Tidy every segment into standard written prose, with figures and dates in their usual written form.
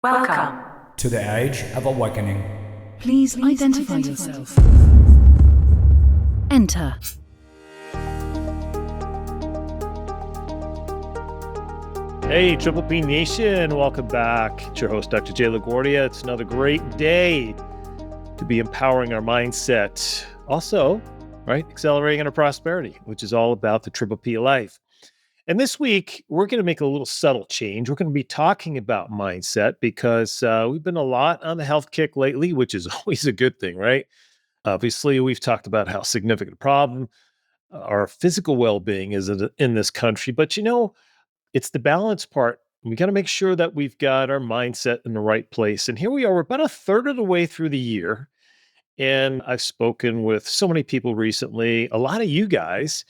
Welcome to the Age of Awakening. Please identify yourself. Enter. Hey, Triple P Nation, welcome back. It's your host, Dr. J. LaGuardia. It's another great day to be empowering our mindset. Also, right, accelerating our prosperity, which is all about the Triple P life. And this week, we're going to make a little subtle change. We're going to be talking about mindset because we've been a lot on the health kick lately, which is always a good thing, right? Obviously, we've talked about how significant a problem our physical well-being is in this country. But it's the balance part. We got to make sure that we've got our mindset in the right place. And here we are, we're about a third of the way through the year. And I've spoken with so many people recently, a lot of you guys,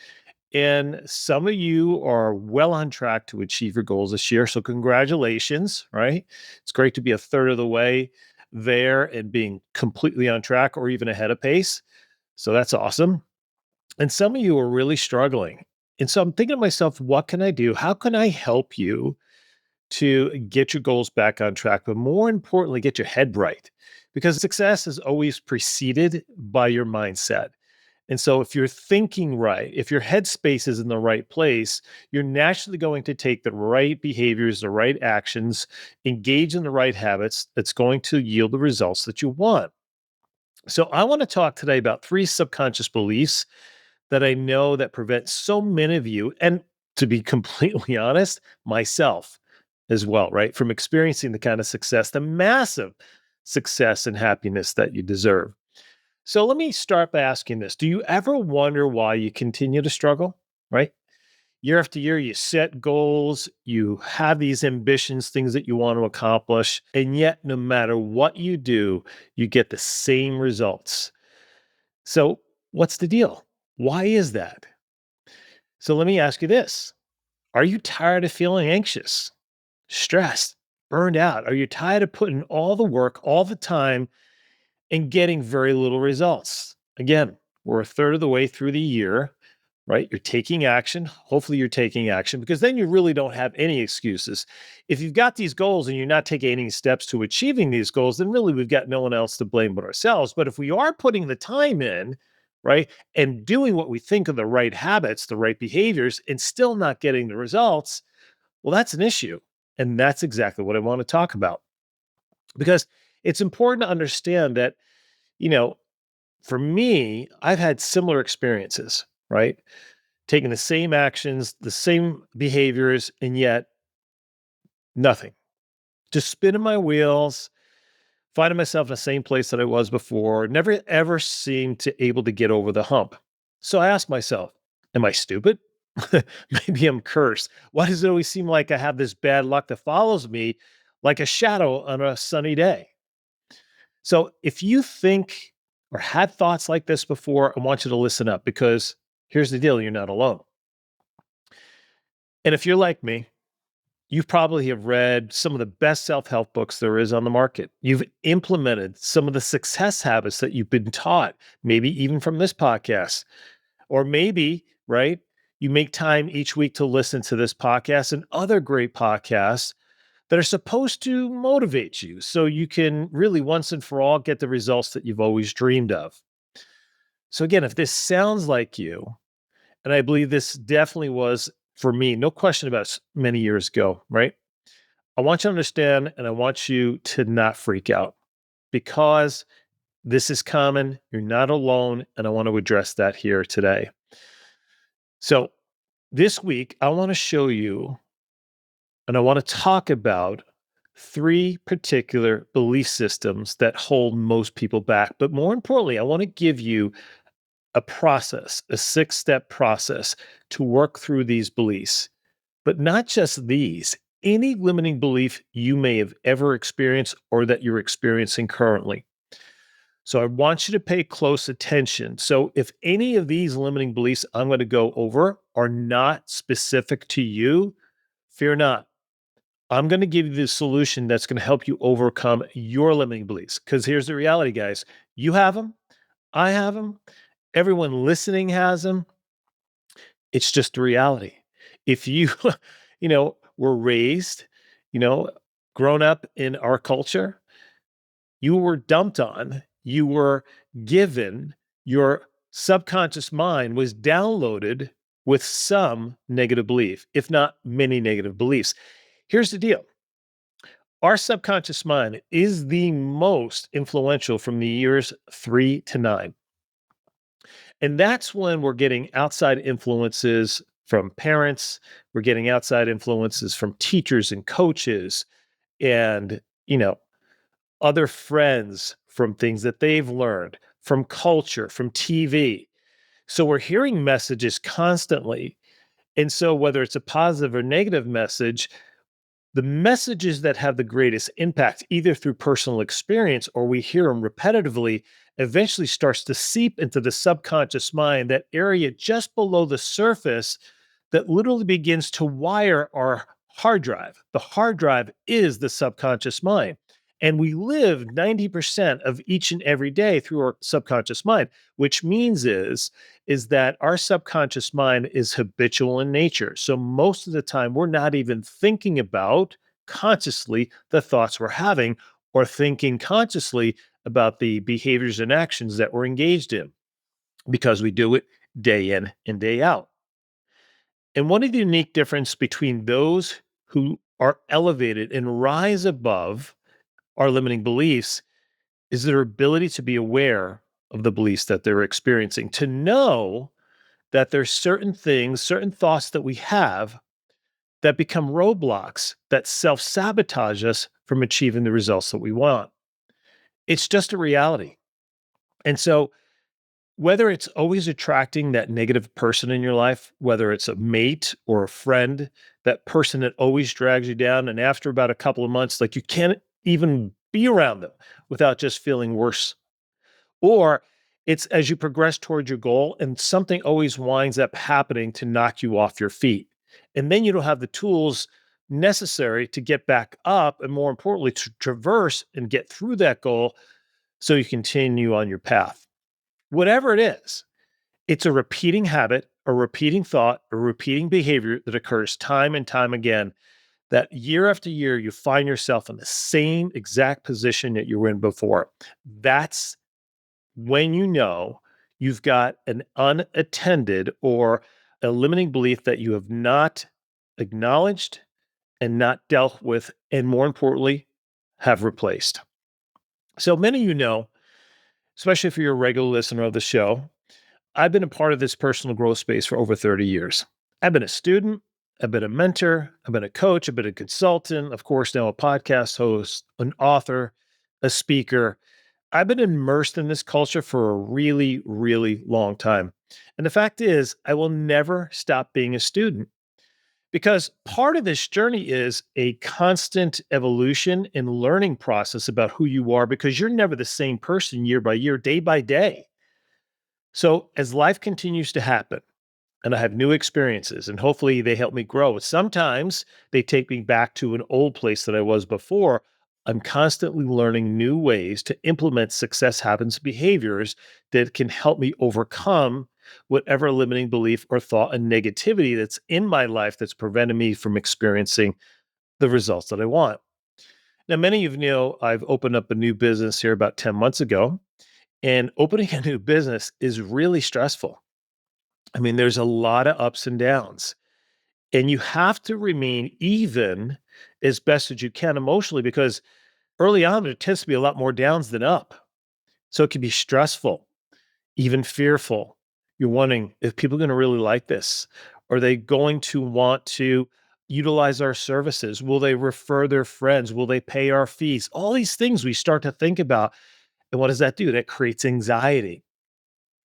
and some of you are well on track to achieve your goals this year. So congratulations, right? It's great to be a third of the way there and being completely on track or even ahead of pace. So that's awesome. And some of you are really struggling. And so I'm thinking to myself, what can I do? How can I help you to get your goals back on track? But more importantly, get your head right. Because success is always preceded by your mindset. And so if you're thinking right, if your headspace is in the right place, you're naturally going to take the right behaviors, the right actions, engage in the right habits that's going to yield the results that you want. So I want to talk today about 3 subconscious beliefs that I know that prevent so many of you, and to be completely honest, myself as well, right, from experiencing the kind of success, the massive success and happiness that you deserve. So let me start by asking this. Do you ever wonder why you continue to struggle, right? Year after year, you set goals, you have these ambitions, things that you want to accomplish, and yet no matter what you do, you get the same results. So what's the deal? Why is that? So let me ask you this. Are you tired of feeling anxious, stressed, burned out? Are you tired of putting all the work, all the time, and getting very little results? Again, we're a third of the way through the year, right? You're taking action. Hopefully, you're taking action because then you really don't have any excuses. If you've got these goals and you're not taking any steps to achieving these goals, then really we've got no one else to blame but ourselves. But if we are putting the time in, right, and doing what we think are the right habits, the right behaviors, and still not getting the results, well, that's an issue. And that's exactly what I want to talk about because it's important to understand that, you know, for me, I've had similar experiences, right? Taking the same actions, the same behaviors, and yet nothing. Just spinning my wheels, finding myself in the same place that I was before, never ever seemed to able to get over the hump. So I asked myself, am I stupid? Maybe I'm cursed. Why does it always seem like I have this bad luck that follows me like a shadow on a sunny day? So if you think or had thoughts like this before, I want you to listen up because here's the deal, you're not alone. And if you're like me, you probably have read some of the best self-help books there is on the market. You've implemented some of the success habits that you've been taught, maybe even from this podcast. Or maybe, right, you make time each week to listen to this podcast and other great podcasts that are supposed to motivate you so you can really once and for all get the results that you've always dreamed of. So again, if this sounds like you, and I believe this definitely was for me, no question about many years ago, right? I want you to understand and I want you to not freak out because this is common. You're not alone. And I want to address that here today. So this week, I want to show you and I want to talk about 3 particular belief systems that hold most people back. But more importantly, I want to give you a process, a 6-step process to work through these beliefs. But not just these, any limiting belief you may have ever experienced or that you're experiencing currently. So I want you to pay close attention. So if any of these limiting beliefs I'm going to go over are not specific to you, fear not. I'm going to give you the solution that's going to help you overcome your limiting beliefs. Because here's the reality, guys. You have them. I have them. Everyone listening has them. It's just a reality. If you, were raised, grown up in our culture, you were dumped on, you were given, your subconscious mind was downloaded with some negative belief, if not many negative beliefs. Here's the deal. Our subconscious mind is the most influential from the years 3 to 9. And that's when we're getting outside influences from parents, we're getting outside influences from teachers and coaches and, other friends, from things that they've learned, from culture, from TV. So we're hearing messages constantly. And so whether it's a positive or negative message, the messages that have the greatest impact, either through personal experience or we hear them repetitively, eventually starts to seep into the subconscious mind, that area just below the surface that literally begins to wire our hard drive. The hard drive is the subconscious mind. And we live 90% of each and every day through our subconscious mind, which means is that our subconscious mind is habitual in nature. So most of the time, we're not even thinking about consciously the thoughts we're having or thinking consciously about the behaviors and actions that we're engaged in because we do it day in and day out. And one of the unique difference between those who are elevated and rise above our limiting beliefs is their ability to be aware of the beliefs that they're experiencing, to know that there's certain things, certain thoughts that we have that become roadblocks that self-sabotage us from achieving the results that we want. It's just a reality. And so whether it's always attracting that negative person in your life, whether it's a mate or a friend, that person that always drags you down, and after about a couple of months, like you can't even be around them without just feeling worse. Or it's as you progress towards your goal and something always winds up happening to knock you off your feet. And then you don't have the tools necessary to get back up and, more importantly, to traverse and get through that goal so you continue on your path. Whatever it is, it's a repeating habit, a repeating thought, a repeating behavior that occurs time and time again, that year after year, you find yourself in the same exact position that you were in before. That's when you know you've got an unattended or a limiting belief that you have not acknowledged and not dealt with, and more importantly, have replaced. So many of you know, especially if you're a regular listener of the show, I've been a part of this personal growth space for over 30 years. I've been a student, I've been a mentor, I've been a coach, I've been a consultant, of course, now a podcast host, an author, a speaker. I've been immersed in this culture for a really, really long time. And the fact is, I will never stop being a student because part of this journey is a constant evolution and learning process about who you are, because you're never the same person year by year, day by day. So as life continues to happen, and I have new experiences, and hopefully they help me grow. Sometimes they take me back to an old place that I was before. I'm constantly learning new ways to implement success habits, behaviors that can help me overcome whatever limiting belief or thought and negativity that's in my life that's preventing me from experiencing the results that I want. Now, many of you know I've opened up a new business here about 10 months ago, and opening a new business is really stressful. I mean, there's a lot of ups and downs, and you have to remain even as best as you can emotionally, because early on, there tends to be a lot more downs than up. So it can be stressful, even fearful. You're wondering if people are going to really like this. Are they going to want to utilize our services? Will they refer their friends? Will they pay our fees? All these things we start to think about. And what does that do? That creates anxiety,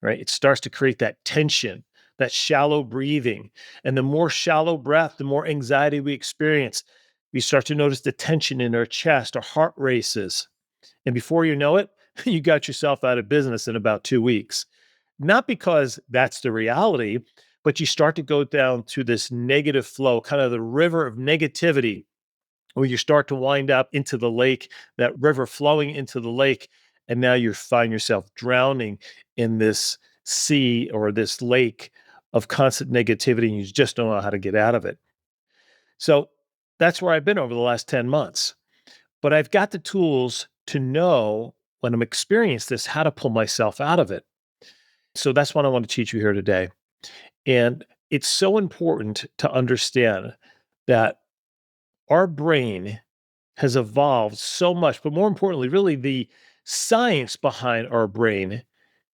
right? It starts to create that tension, that shallow breathing. And the more shallow breath, the more anxiety we experience. We start to notice the tension in our chest, our heart races. And before you know it, you got yourself out of business in about 2 weeks. Not because that's the reality, but you start to go down to this negative flow, kind of the river of negativity, where you start to wind up into the lake, that river flowing into the lake. And now you find yourself drowning in this sea or this lake of constant negativity, and you just don't know how to get out of it. So that's where I've been over the last 10 months. but I've got the tools to know when I'm experiencing this, how to pull myself out of it. So that's what I want to teach you here today. And it's so important to understand that our brain has evolved so much, but more importantly, really the science behind our brain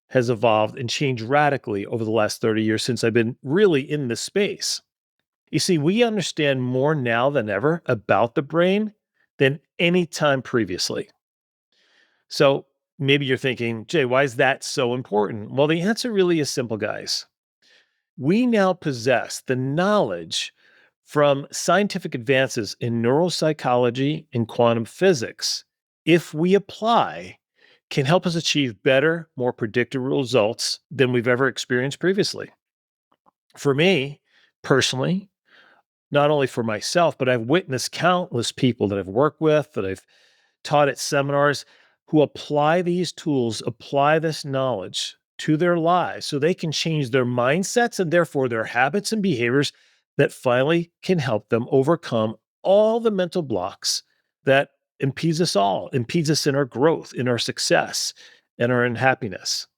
has evolved and changed radically over the last 30 years since I've been really in this space. You see, we understand more now than ever about the brain than any time previously. So maybe you're thinking, Jay, why is that so important? Well, the answer really is simple, guys. We now possess the knowledge from scientific advances in neuropsychology and quantum physics, if we apply, can help us achieve better, more predictable results than we've ever experienced previously. For me, personally, not only for myself, but I've witnessed countless people that I've worked with, that I've taught at seminars, who apply these tools, apply this knowledge to their lives so they can change their mindsets and therefore their habits and behaviors that finally can help them overcome all the mental blocks that impedes us in our growth, in our success, and our in happiness.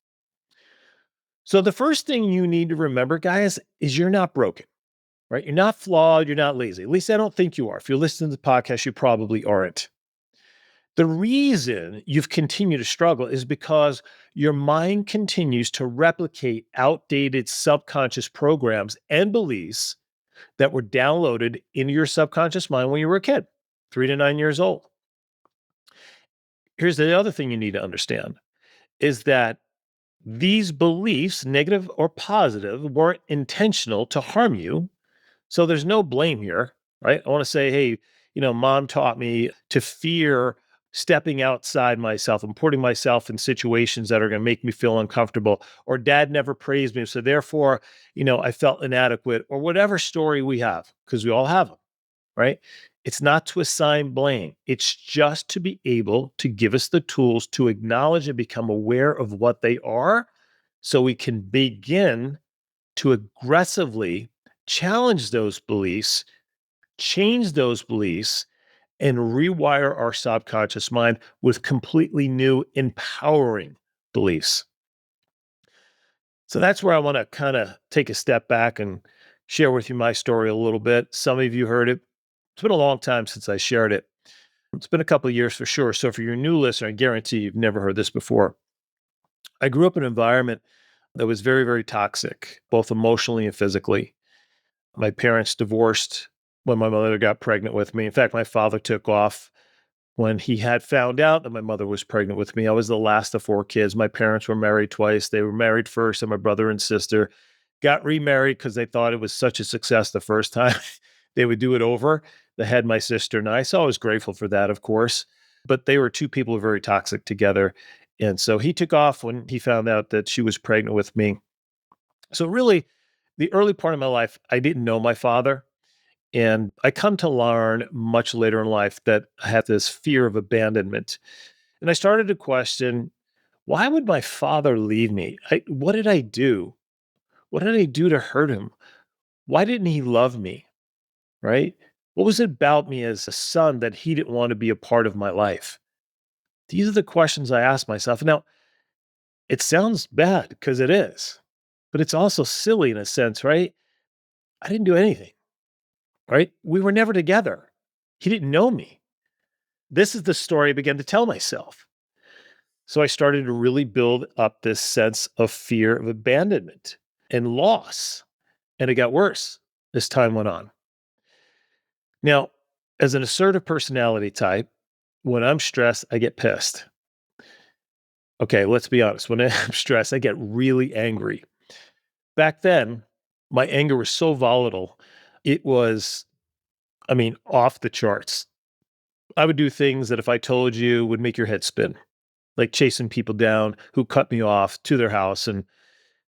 So the first thing you need to remember, guys, is you're not broken, right? You're not flawed, you're not lazy. At least I don't think you are. If you're listening to the podcast, you probably aren't. The reason you've continued to struggle is because your mind continues to replicate outdated subconscious programs and beliefs that were downloaded into your subconscious mind when you were a kid, 3 to 9 years old. Here's the other thing you need to understand is that these beliefs, negative or positive, weren't intentional to harm you. So there's no blame here, right? I want to say, hey, mom taught me to fear stepping outside myself and putting myself in situations that are going to make me feel uncomfortable, or dad never praised me. So therefore, I felt inadequate, or whatever story we have, because we all have them, right? It's not to assign blame. It's just to be able to give us the tools to acknowledge and become aware of what they are so we can begin to aggressively challenge those beliefs, change those beliefs, and rewire our subconscious mind with completely new, empowering beliefs. So that's where I want to kind of take a step back and share with you my story a little bit. Some of you heard it. It's been a long time since I shared it. It's been a couple of years for sure. So for your new listener, I guarantee you've never heard this before. I grew up in an environment that was very, very toxic, both emotionally and physically. My parents divorced when my mother got pregnant with me. In fact, my father took off when he had found out that my mother was pregnant with me. I was the last of 4 kids. My parents were married twice. They were married first, and my brother and sister got remarried because they thought it was such a success the first time. They would do it over. They had my sister and I. So I was grateful for that, of course. But they were two people who were very toxic together. And so he took off when he found out that she was pregnant with me. So really, the early part of my life, I didn't know my father. And I come to learn much later in life that I had this fear of abandonment. And I started to question, why would my father leave me? What did I do? What did I do to hurt him? Why didn't he love me? Right? What was it about me as a son that he didn't want to be a part of my life? These are the questions I ask myself. Now, it sounds bad because it is, but it's also silly in a sense, right? I didn't do anything, right? We were never together. He didn't know me. This is the story I began to tell myself. So I started to really build up this sense of fear of abandonment and loss. And it got worse as time went on. Now, as an assertive personality type, when I'm stressed, I get pissed. Okay, let's be honest. When I'm stressed, I get really angry. Back then, my anger was so volatile. It was, off the charts. I would do things that if I told you would make your head spin, like chasing people down who cut me off to their house and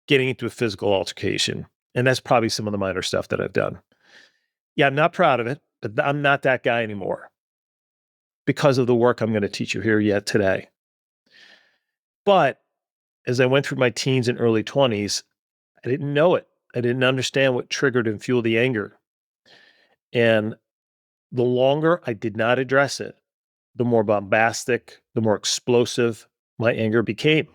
getting into a physical altercation. And that's probably some of the minor stuff that I've done. Yeah, I'm not proud of it, but I'm not that guy anymore because of the work I'm going to teach you here yet today. But as I went through my teens and early 20s, I didn't know it. I didn't understand what triggered and fueled the anger. And the longer I did not address it, the more bombastic, the more explosive my anger became,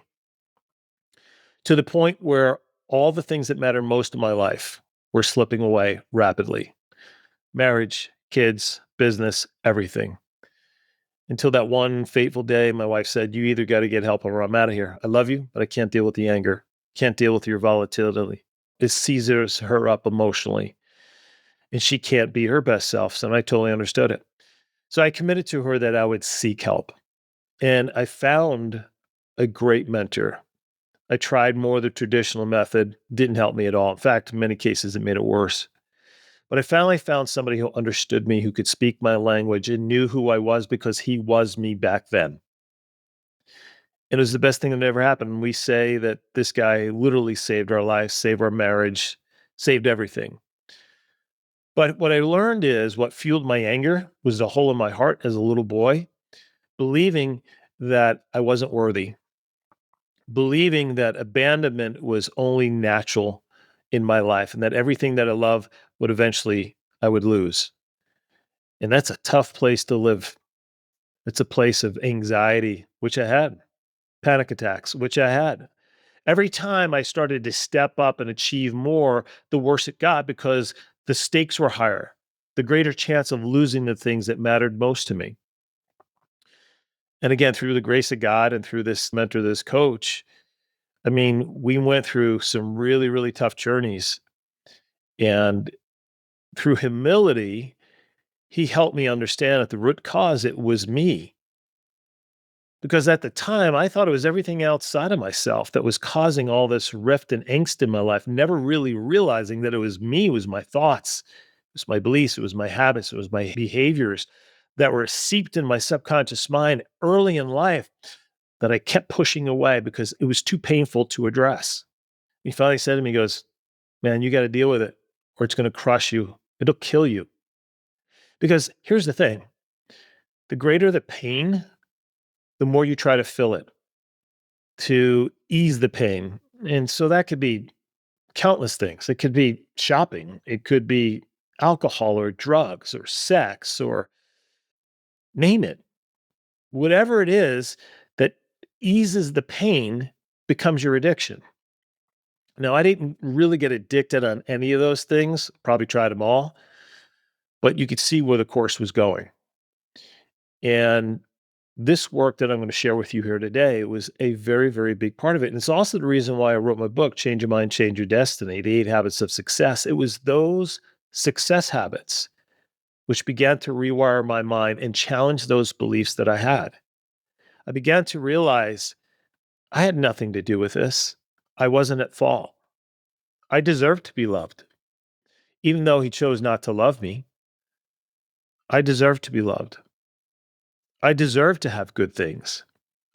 to the point where all the things that matter most in my life were slipping away rapidly. Marriage, kids, business, everything. Until that one fateful day, my wife said, "You either got to get help or I'm out of here. I love you, but I can't deal with the anger. Can't deal with your volatility. It seizes her up emotionally, and she can't be her best self." And I totally understood it. So I committed to her that I would seek help. And I found a great mentor. I tried more of the traditional method, didn't help me at all. In fact, in many cases, it made it worse. But I finally found somebody who understood me, who could speak my language and knew who I was because he was me back then. And it was the best thing that ever happened. We say that this guy literally saved our lives, saved our marriage, saved everything. But what I learned is what fueled my anger was the hole in my heart as a little boy, believing that I wasn't worthy, believing that abandonment was only natural in my life and that everything that I love would eventually I would lose. And that's a tough place to live. It's a place of anxiety, which I had, panic attacks, which I had. Every time I started to step up and achieve more, the worse it got because the stakes were higher, the greater chance of losing the things that mattered most to me. And again, through the grace of God and through this mentor, this coach, I mean, we went through some really, really tough journeys. And through humility, he helped me understand at the root cause, it was me. Because at the time, I thought it was everything outside of myself that was causing all this rift and angst in my life, never really realizing that it was me, it was my thoughts, it was my beliefs, it was my habits, it was my behaviors that were seeped in my subconscious mind early in life that I kept pushing away because it was too painful to address. He finally said to me, he goes, "Man, you got to deal with it or it's going to crush you. It'll kill you." Because here's the thing, the greater the pain, the more you try to fill it to ease the pain. And so that could be countless things. It could be shopping, it could be alcohol or drugs or sex or name it. Whatever it is that eases the pain becomes your addiction. Now, I didn't really get addicted on any of those things, probably tried them all, but you could see where the course was going. And this work that I'm going to share with you here today was a very, very big part of it. And it's also the reason why I wrote my book, Change Your Mind, Change Your Destiny, The 8 Habits of Success. It was those success habits which began to rewire my mind and challenge those beliefs that I had. I began to realize I had nothing to do with this. I wasn't at fault. I deserved to be loved. Even though he chose not to love me, I deserved to be loved. I deserve to have good things.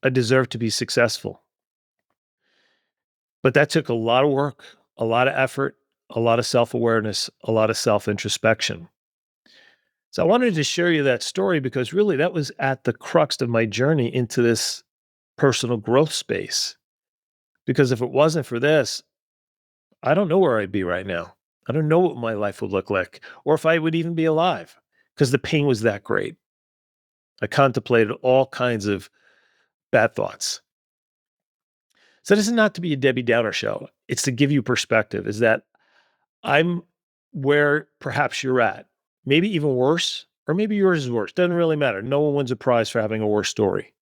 I deserve to be successful. But that took a lot of work, a lot of effort, a lot of self-awareness, a lot of self-introspection. So I wanted to share you that story because really that was at the crux of my journey into this personal growth space. Because if it wasn't for this, I don't know where I'd be right now. I don't know what my life would look like or if I would even be alive because the pain was that great. I contemplated all kinds of bad thoughts. So this is not to be a Debbie Downer show. It's to give you perspective, is that I'm where perhaps you're at, maybe even worse, or maybe yours is worse. Doesn't really matter. No one wins a prize for having a worse story.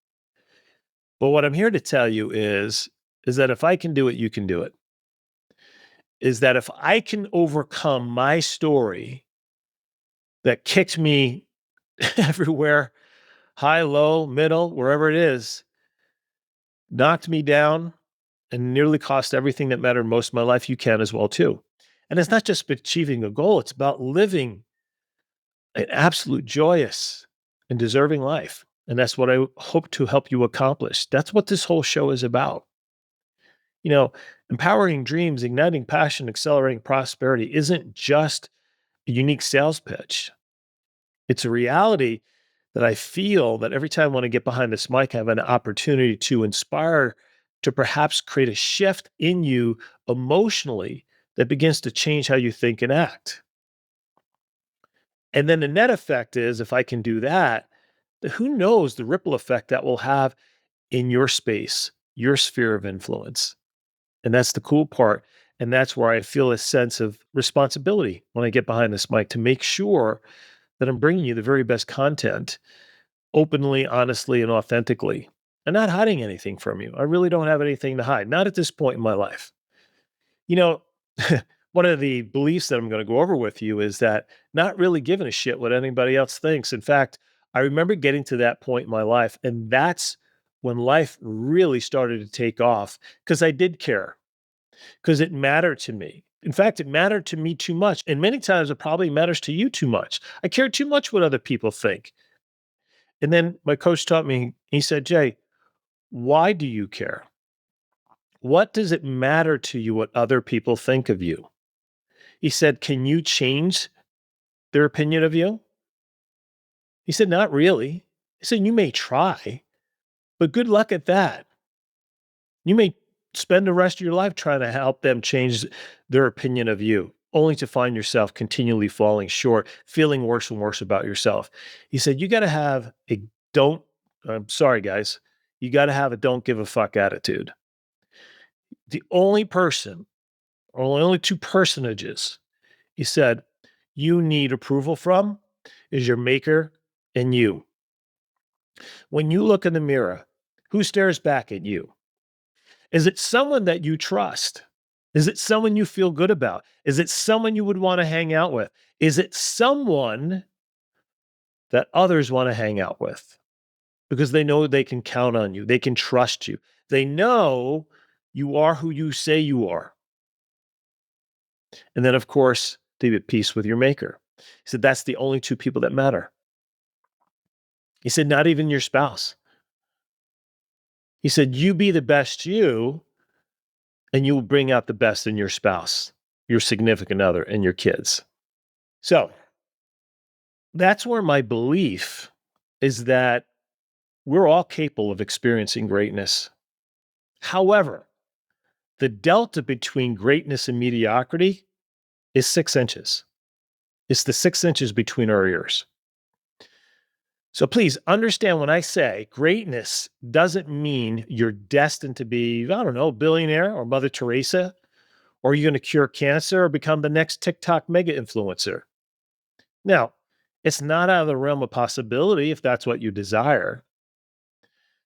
But what I'm here to tell you is that if I can do it, you can do it. Is that if I can overcome my story that kicked me everywhere, high, low, middle, wherever it is, knocked me down and nearly cost everything that mattered most in my life, you can as well too. And it's not just achieving a goal, it's about living an absolute joyous and deserving life. And that's what I hope to help you accomplish. That's what this whole show is about. You know, empowering dreams, igniting passion, accelerating prosperity isn't just a unique sales pitch. It's a reality that I feel that every time when I get behind this mic, I have an opportunity to inspire, to perhaps create a shift in you emotionally that begins to change how you think and act. And then the net effect is if I can do that, who knows the ripple effect that will have in your space, your sphere of influence. And that's the cool part. And that's where I feel a sense of responsibility when I get behind this mic to make sure that I'm bringing you the very best content openly, honestly, and authentically, and not hiding anything from you. I really don't have anything to hide, not at this point in my life. You know, one of the beliefs that I'm going to go over with you is that not really giving a shit what anybody else thinks. In fact, I remember getting to that point in my life, and that's when life really started to take off because I did care, because it mattered to me. In fact, it mattered to me too much. And many times it probably matters to you too much. I care too much what other people think. And then my coach taught me, he said, Jay, why do you care? What does it matter to you what other people think of you? He said, can you change their opinion of you? He said, not really. He said, you may try, but good luck at that. You may spend the rest of your life trying to help them change their opinion of you, only to find yourself continually falling short, feeling worse and worse about yourself. He said, you got to have a don't, I'm sorry, guys, you got to have a don't give a fuck attitude. The only person, or only two personages, he said, you need approval from is your maker and you. When you look in the mirror, who stares back at you? Is it someone that you trust? Is it someone you feel good about? Is it someone you would want to hang out with? Is it someone that others want to hang out with because they know they can count on you? They can trust you. They know you are who you say you are. And then, of course, to be at peace with your maker. He said, that's the only two people that matter. He said, not even your spouse. He said, you be the best you, and you will bring out the best in your spouse, your significant other, and your kids. So that's where my belief is that we're all capable of experiencing greatness. However, the delta between greatness and mediocrity is 6 inches. It's the 6 inches between our ears. So please understand when I say greatness doesn't mean you're destined to be, I don't know, billionaire or Mother Teresa, or you're going to cure cancer or become the next TikTok mega influencer. Now, it's not out of the realm of possibility if that's what you desire,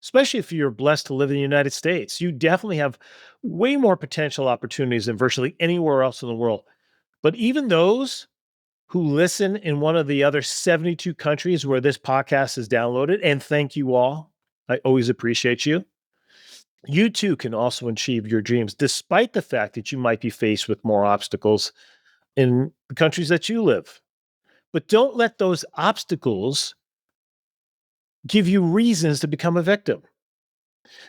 especially if you're blessed to live in the United States. You definitely have way more potential opportunities than virtually anywhere else in the world. But even those who listen in one of the other 72 countries where this podcast is downloaded, and thank you all, I always appreciate you. You too can also achieve your dreams, despite the fact that you might be faced with more obstacles in the countries that you live. But don't let those obstacles give you reasons to become a victim,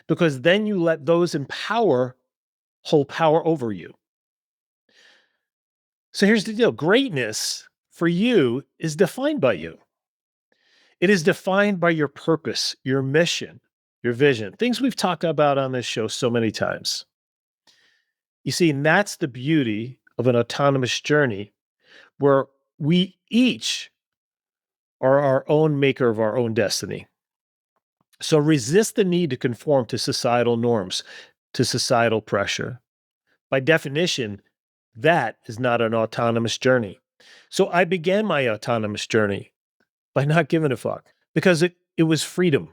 because then you let those in power hold power over you. So here's the deal. Greatness for you is defined by you. It is defined by your purpose, your mission, your vision, things we've talked about on this show so many times. You see, and that's the beauty of an autonomous journey where we each are our own maker of our own destiny. So resist the need to conform to societal norms, to societal pressure. By definition, that is not an autonomous journey. So I began my autonomous journey by not giving a fuck because it was freedom.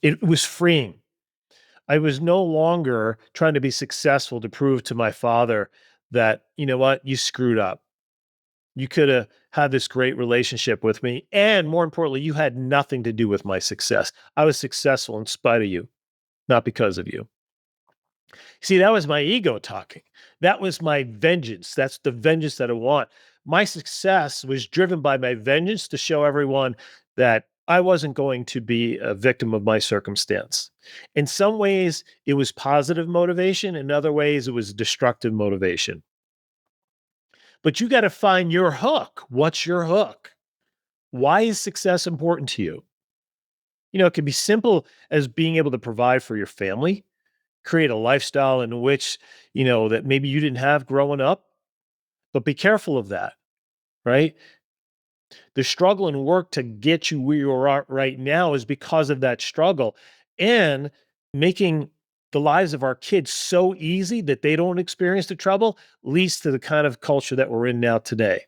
It was freeing. I was no longer trying to be successful to prove to my father that, you know what, you screwed up. You could have had this great relationship with me. And more importantly, you had nothing to do with my success. I was successful in spite of you, not because of you. See, that was my ego talking. That was my vengeance. That's the vengeance that I want. My success was driven by my vengeance to show everyone that I wasn't going to be a victim of my circumstance. In some ways, it was positive motivation. In other ways, it was destructive motivation. But you got to find your hook. What's your hook? Why is success important to you? You know, it can be simple as being able to provide for your family, create a lifestyle in which, you know, that maybe you didn't have growing up, but be careful of that, right? The struggle and work to get you where you are right now is because of that struggle, and making the lives of our kids so easy that they don't experience the trouble leads to the kind of culture that we're in now today.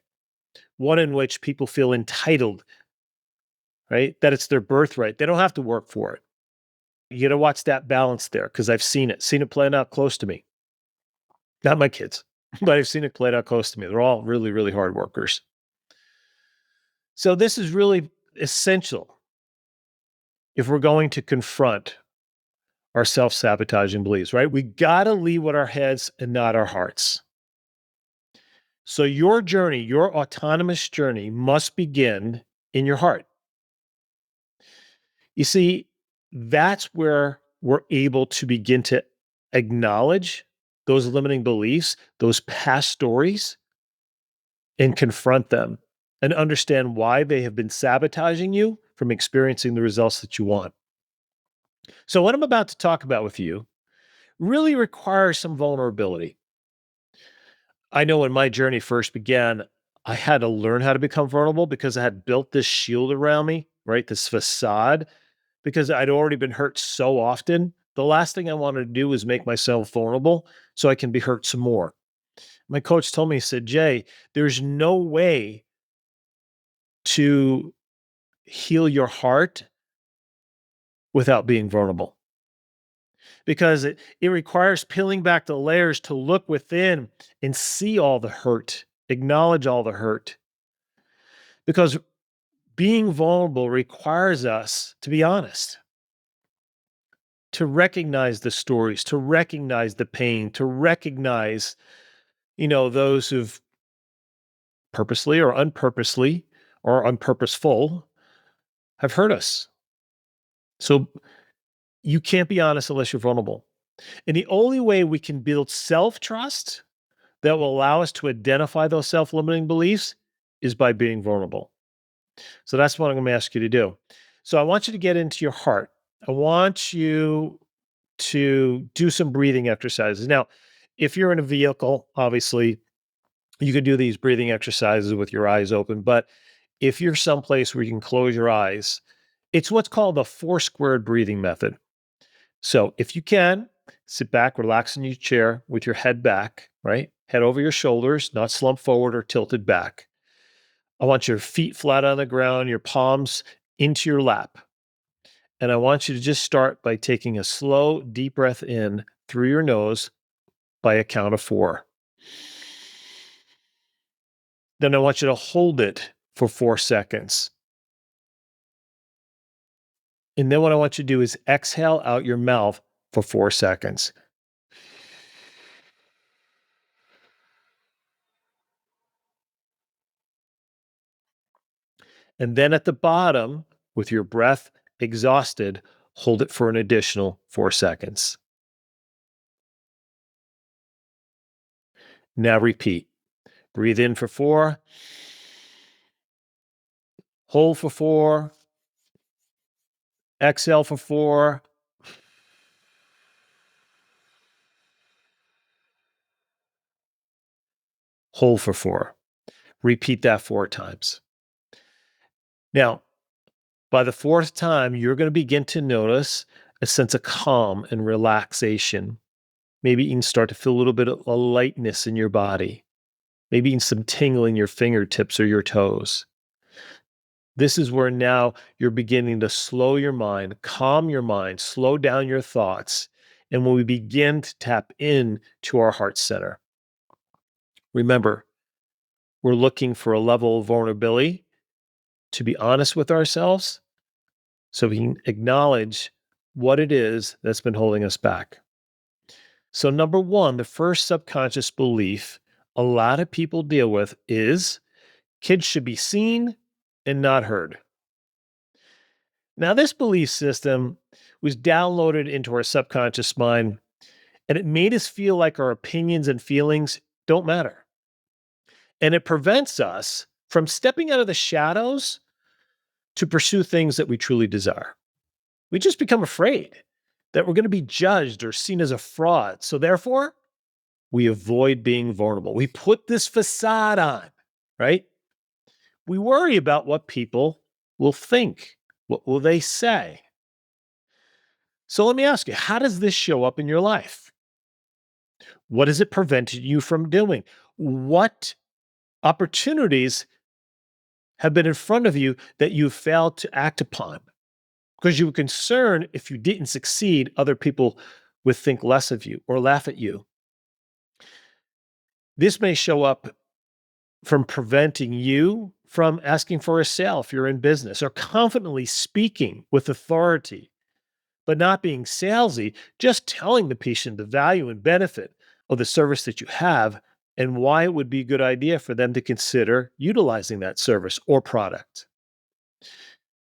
One in which people feel entitled, right? That it's their birthright. They don't have to work for it. You got to watch that balance there, because I've seen it playing out close to me. Not my kids, but I've seen it played out close to me. They're all really, really hard workers. So this is really essential if we're going to confront our self-sabotaging beliefs, right? We got to lead with our heads and not our hearts. So your journey, your autonomous journey, must begin in your heart. You see, that's where we're able to begin to acknowledge those limiting beliefs, those past stories, and confront them and understand why they have been sabotaging you from experiencing the results that you want. So, what I'm about to talk about with you really requires some vulnerability. I know when my journey first began, I had to learn how to become vulnerable because I had built this shield around me, right? This facade, because I'd already been hurt so often. The last thing I wanted to do was make myself vulnerable so I can be hurt some more. My coach told me, he said, Jay, there's no way to heal your heart without being vulnerable, because it requires peeling back the layers to look within and see all the hurt, acknowledge all the hurt. Because being vulnerable requires us to be honest, to recognize the stories, to recognize the pain, to recognize, those who've purposely or unpurposely or unpurposeful have hurt us. So you can't be honest unless you're vulnerable. And the only way we can build self-trust that will allow us to identify those self-limiting beliefs is by being vulnerable. So that's what I'm going to ask you to do. So I want you to get into your heart. I want you to do some breathing exercises. Now, if you're in a vehicle, obviously, you could do these breathing exercises with your eyes open. But if you're someplace where you can close your eyes, it's what's called the 4-squared breathing method. So if you can, sit back, relax in your chair with your head back, right? Head over your shoulders, not slumped forward or tilted back. I want your feet flat on the ground, your palms into your lap. And I want you to just start by taking a slow, deep breath in through your nose by a count of 4. Then I want you to hold it for 4 seconds. And then what I want you to do is exhale out your mouth for 4 seconds. And then at the bottom, with your breath exhausted, hold it for an additional 4 seconds. Now repeat. Breathe in for 4. Hold for 4. Exhale for 4. Hold for 4. Repeat that 4 times. Now, by the 4th time, you're going to begin to notice a sense of calm and relaxation. Maybe you can start to feel a little bit of a lightness in your body. Maybe even some tingling in your fingertips or your toes. This is where now you're beginning to slow your mind, calm your mind, slow down your thoughts. And when we begin to tap in to our heart center, remember, we're looking for a level of vulnerability to be honest with ourselves so we can acknowledge what it is that's been holding us back. So number 1, the first subconscious belief a lot of people deal with is kids should be seen and not heard. Now, this belief system was downloaded into our subconscious mind, and it made us feel like our opinions and feelings don't matter. And it prevents us from stepping out of the shadows to pursue things that we truly desire. We just become afraid that we're going to be judged or seen as a fraud. So therefore, we avoid being vulnerable. We put this facade on, right? We worry about what people will think. What will they say? So let me ask you, how does this show up in your life? What has it prevented you from doing? What opportunities have been in front of you that you failed to act upon? Because you were concerned if you didn't succeed, other people would think less of you or laugh at you. This may show up from preventing you from asking for a sale if you're in business, or confidently speaking with authority, but not being salesy, just telling the patient the value and benefit of the service that you have and why it would be a good idea for them to consider utilizing that service or product.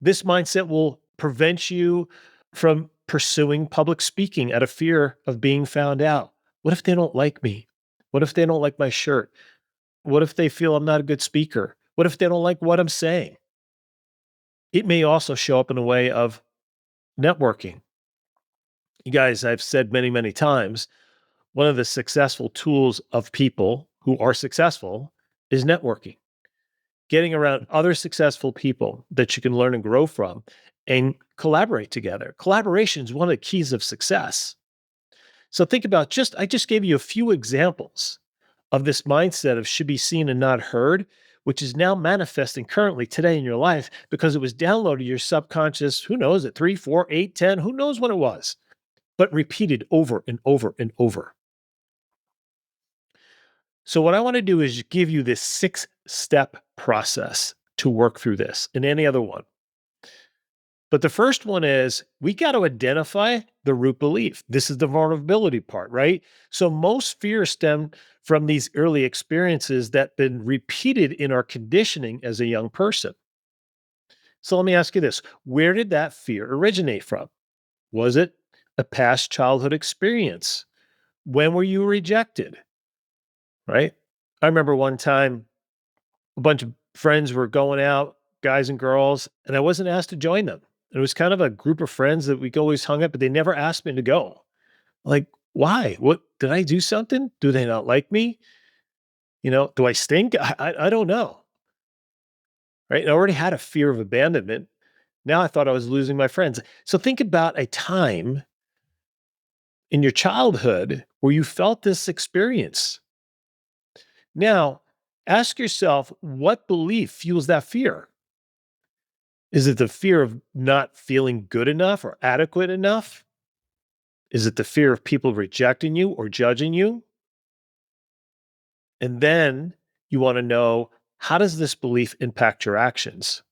This mindset will prevent you from pursuing public speaking out of fear of being found out. What if they don't like me? What if they don't like my shirt? What if they feel I'm not a good speaker? What if they don't like what I'm saying? It may also show up in a way of networking. You guys, I've said many, many times, one of the successful tools of people who are successful is networking, getting around other successful people that you can learn and grow from and collaborate together. Collaboration is one of the keys of success. So think about I just gave you a few examples of this mindset of should be seen and not heard, which is now manifesting currently today in your life because it was downloaded to your subconscious, who knows, at 3, 4, 8, 10, who knows when it was, but repeated over and over and over. So what I want to do is give you this 6-step process to work through this and any other one. But the first one is we got to identify the root belief. This is the vulnerability part, right? So most fears stem from these early experiences that been repeated in our conditioning as a young person. So let me ask you this. Where did that fear originate from? Was it a past childhood experience? When were you rejected? Right? I remember one time a bunch of friends were going out, guys and girls, and I wasn't asked to join them. It was kind of a group of friends that we always hung out, but they never asked me to go. Like, why? What did I do something? Do they not like me? Do I stink? I don't know. Right. I already had a fear of abandonment. Now I thought I was losing my friends. So think about a time in your childhood where you felt this experience. Now, ask yourself what belief fuels that fear? Is it the fear of not feeling good enough or adequate enough? Is it the fear of people rejecting you or judging you? And then you want to know, how does this belief impact your actions?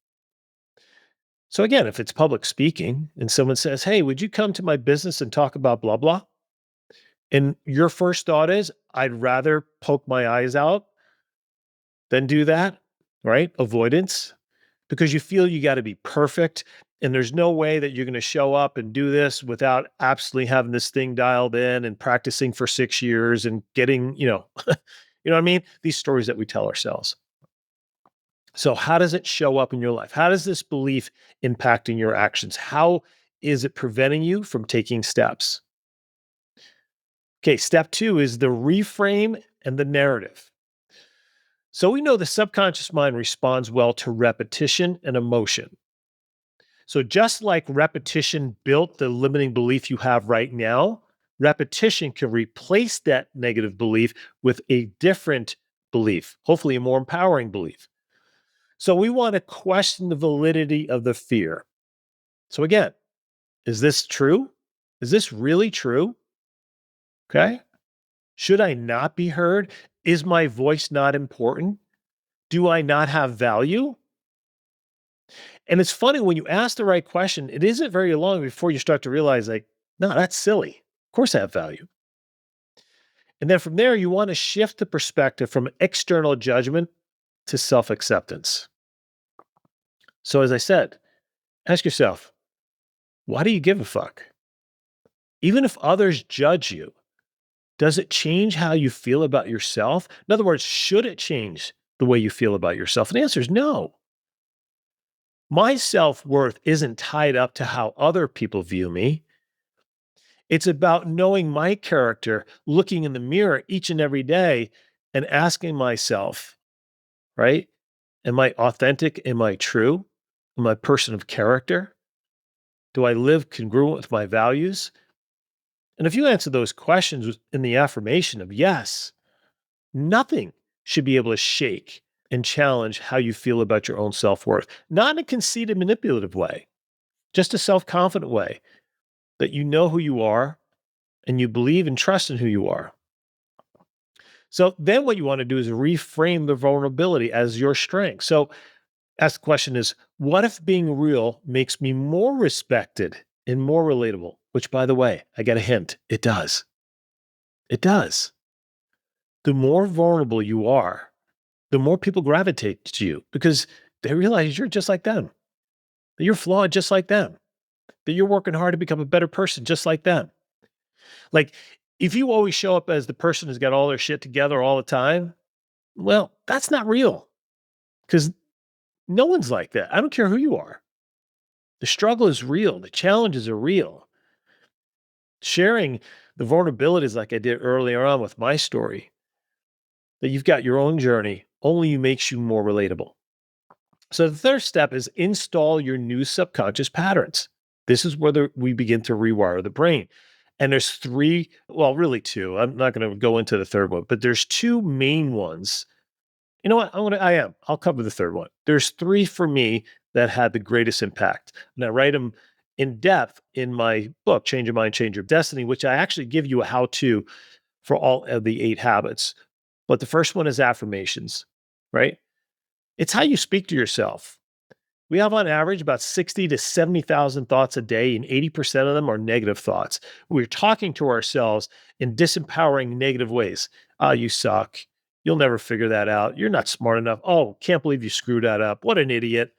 So again, if it's public speaking and someone says, "Hey, would you come to my business and talk about blah, blah?" And your first thought is, I'd rather poke my eyes out than do that, right? Avoidance, because you feel you got to be perfect. And there's no way that you're going to show up and do this without absolutely having this thing dialed in and practicing for 6 years and getting, you know what I mean? These stories that we tell ourselves. So how does it show up in your life? How does this belief impacting your actions? How is it preventing you from taking steps? Okay, step 2 is the reframe and the narrative. So we know the subconscious mind responds well to repetition and emotion. So just like repetition built the limiting belief you have right now, repetition can replace that negative belief with a different belief, hopefully a more empowering belief. So we want to question the validity of the fear. So again, is this true? Is this really true? Okay. Should I not be heard? Is my voice not important? Do I not have value? And it's funny when you ask the right question, it isn't very long before you start to realize, like, no, that's silly. Of course I have value. And then from there, you want to shift the perspective from external judgment to self acceptance. So, as I said, ask yourself, why do you give a fuck? Even if others judge you, does it change how you feel about yourself? In other words, should it change the way you feel about yourself? And the answer is no. My self worth isn't tied up to how other people view me. It's about knowing my character, looking in the mirror each and every day and asking myself, right? Am I authentic? Am I true? Am I a person of character? Do I live congruent with my values? And if you answer those questions in the affirmation of yes, nothing should be able to shake and challenge how you feel about your own self worth. Not in a conceited, manipulative way, just a self confident way that you know who you are and you believe and trust in who you are. So then what you want to do is reframe the vulnerability as your strength. So ask the question is, what if being real makes me more respected and more relatable? Which, by the way, I got a hint. It does. It does. The more vulnerable you are, the more people gravitate to you because they realize you're just like them, that you're flawed just like them, that you're working hard to become a better person just like them. Like, if you always show up as the person who's got all their shit together all the time, well, that's not real because no one's like that. I don't care who you are. The struggle is real. The challenges are real. Sharing the vulnerabilities like I did earlier on with my story, that you've got your own journey, only makes you more relatable. So the third step is install your new subconscious patterns. This is where we begin to rewire the brain. And there's three, well, really two. I'm not going to go into the third one, but there's two main ones. You know what? I'll cover the third one. There's three for me that had the greatest impact. And I write them in depth in my book, Change Your Mind, Change Your Destiny, which I actually give you a how-to for all of the 8 habits. But the first one is affirmations, right? It's how you speak to yourself. We have on average about 60 to 70,000 thoughts a day, and 80% of them are negative thoughts. We're talking to ourselves in disempowering negative ways. Ah, you suck. You'll never figure that out. You're not smart enough. Oh, can't believe you screwed that up. What an idiot.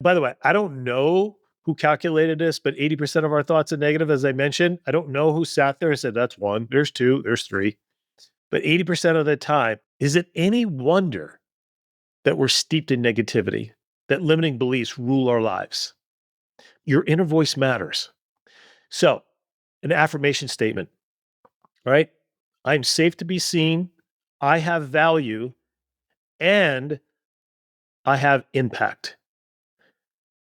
By the way, I don't know who calculated this, but 80% of our thoughts are negative, as I mentioned. I don't know who sat there and said, that's one, there's two, there's three. But 80% of the time, is it any wonder that we're steeped in negativity, that limiting beliefs rule our lives? Your inner voice matters. So, an affirmation statement, right? I'm safe to be seen. I have value and I have impact.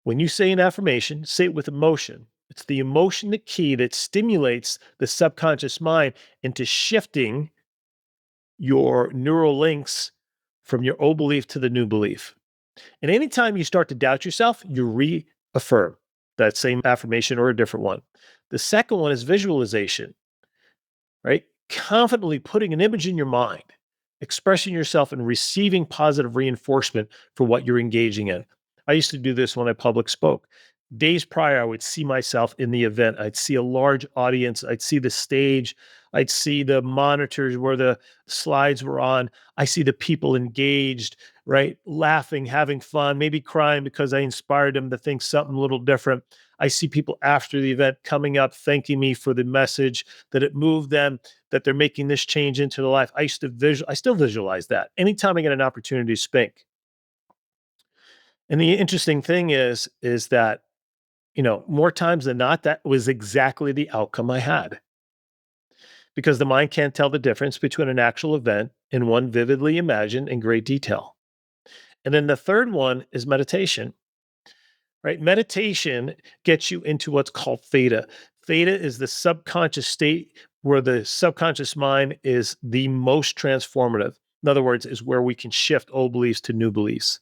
When you say an affirmation, say it with emotion. It's the emotion, the key that stimulates the subconscious mind into shifting your neural links from your old belief to the new belief. And anytime you start to doubt yourself, you reaffirm that same affirmation or a different one. The second one is visualization, right? Confidently putting an image in your mind, expressing yourself and receiving positive reinforcement for what you're engaging in. I used to do this when I public spoke. Days prior, I would see myself in the event. I'd see a large audience. I'd see the stage. I'd see the monitors where the slides were on. I see the people engaged, right? Laughing, having fun, maybe crying because I inspired them to think something a little different. I see people after the event coming up, thanking me for the message, that it moved them, that they're making this change into their life. I still visualize that anytime I get an opportunity to speak. And the interesting thing is that, more times than not, that was exactly the outcome I had. Because the mind can't tell the difference between an actual event and one vividly imagined in great detail. And then the third one is meditation, right? Meditation gets you into what's called theta. Theta is the subconscious state where the subconscious mind is the most transformative. In other words, is where we can shift old beliefs to new beliefs.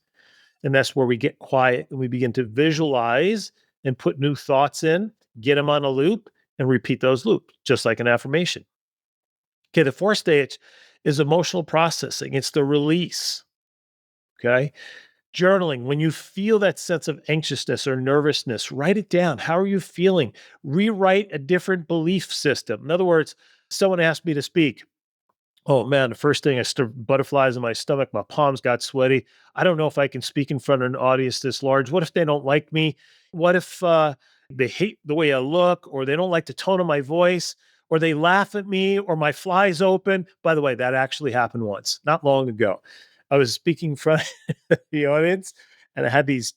And that's where we get quiet and we begin to visualize and put new thoughts in, get them on a loop, and repeat those loops, just like an affirmation. Okay, the fourth stage is emotional processing. It's the release. Okay. Journaling, when you feel that sense of anxiousness or nervousness, write it down. How are you feeling? Rewrite a different belief system. In other words, someone asked me to speak. Oh man, the first thing I started butterflies in my stomach, my palms got sweaty. I don't know if I can speak in front of an audience this large. What if they don't like me? What if they hate the way I look, or they don't like the tone of my voice, or they laugh at me, or my fly's open? By the way, that actually happened once, not long ago. I was speaking in front of the audience, and I had these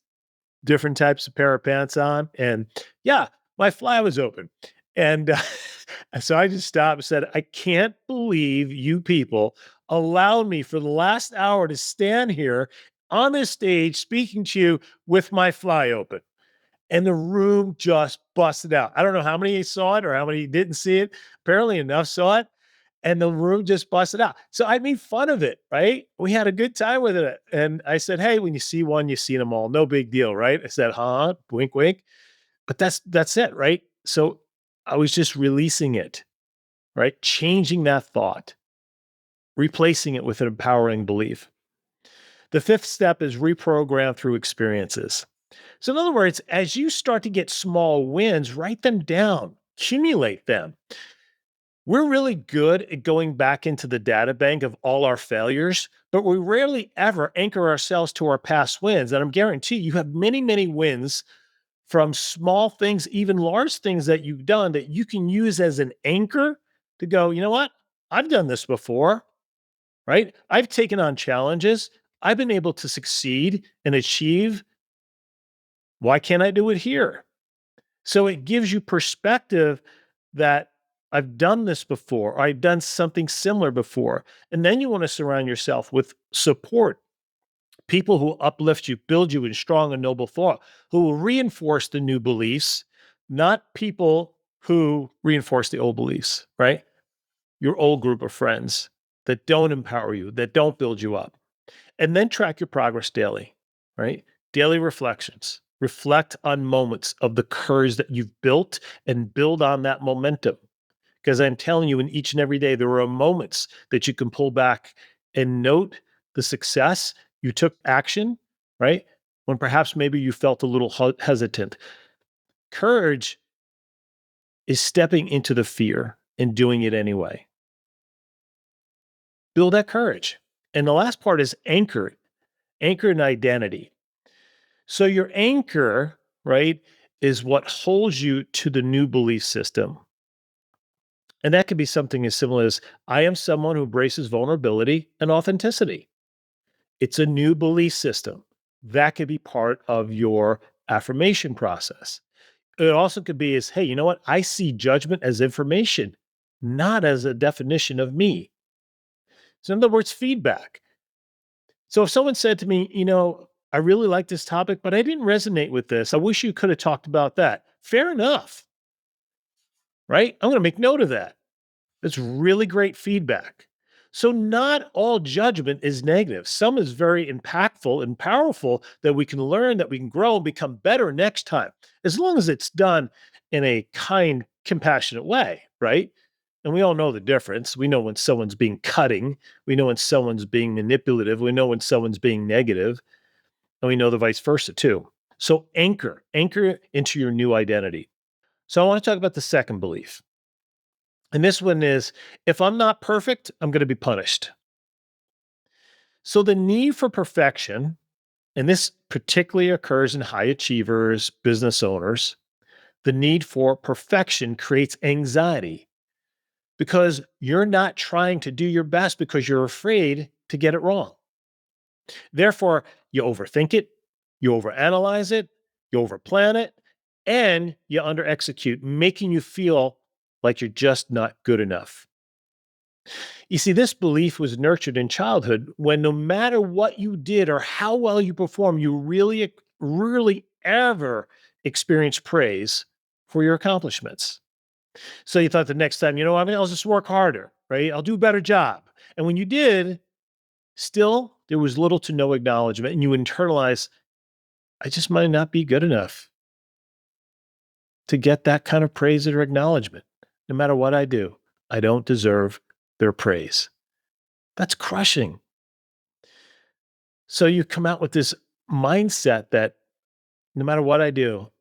different types of pair of pants on, and yeah, my fly was open. And so I just stopped and said, I can't believe you people allowed me for the last hour to stand here on this stage speaking to you with my fly open. And the room just busted out. I don't know how many saw it or how many didn't see it. Apparently enough saw it. And the room just busted out. So I made fun of it, right? We had a good time with it. And I said, hey, when you see one, you see them all. No big deal, right? I said, huh? Wink, wink. But that's it, right? So I was just releasing it, right? Changing that thought, replacing it with an empowering belief. The fifth step is reprogram through experiences. So in other words, as you start to get small wins, write them down, accumulate them. We're really good at going back into the data bank of all our failures, but we rarely ever anchor ourselves to our past wins. And I'm guarantee you have many, many wins from small things, even large things that you've done that you can use as an anchor to go, you know what? I've done this before, right? I've taken on challenges. I've been able to succeed and achieve. Why can't I do it here? So it gives you perspective that I've done this before, or I've done something similar before. And then you want to surround yourself with support, people who uplift you, build you in strong and noble thought, who will reinforce the new beliefs, not people who reinforce the old beliefs, right? Your old group of friends that don't empower you, that don't build you up. And then track your progress daily, right? Daily reflections. Reflect on moments of the courage that you've built and build on that momentum. Because I'm telling you, in each and every day, there are moments that you can pull back and note the success. You took action, right? When perhaps maybe you felt a little hesitant. Courage is stepping into the fear and doing it anyway. Build that courage. And the last part is anchor in identity. So your anchor, right, is what holds you to the new belief system. And that could be something as simple as I am someone who embraces vulnerability and authenticity. It's a new belief system. That could be part of your affirmation process. It also could be is, hey, you know what? I see judgment as information, not as a definition of me. So in other words, feedback. So if someone said to me, I really like this topic, but I didn't resonate with this. I wish you could have talked about that. Fair enough, right? I'm going to make note of that. That's really great feedback. So not all judgment is negative. Some is very impactful and powerful that we can learn, that we can grow and become better next time, as long as it's done in a kind, compassionate way, right? And we all know the difference. We know when someone's being cutting. We know when someone's being manipulative. We know when someone's being negative. And we know the vice versa too. So anchor into your new identity. So I want to talk about the second belief. And this one is, if I'm not perfect, I'm going to be punished. So the need for perfection, and this particularly occurs in high achievers, business owners, the need for perfection creates anxiety because you're not trying to do your best because you're afraid to get it wrong. Therefore, you overthink it, you overanalyze it, you overplan it, and you underexecute, making you feel like you're just not good enough. You see, this belief was nurtured in childhood when no matter what you did or how well you performed, you really ever experienced praise for your accomplishments. So you thought the next time, I'll just work harder, right? I'll do a better job. And when you did, still, there was little to no acknowledgement, and you internalize, I just might not be good enough to get that kind of praise or acknowledgement. No matter what I do, I don't deserve their praise. That's crushing. So you come out with this mindset that no matter what I do,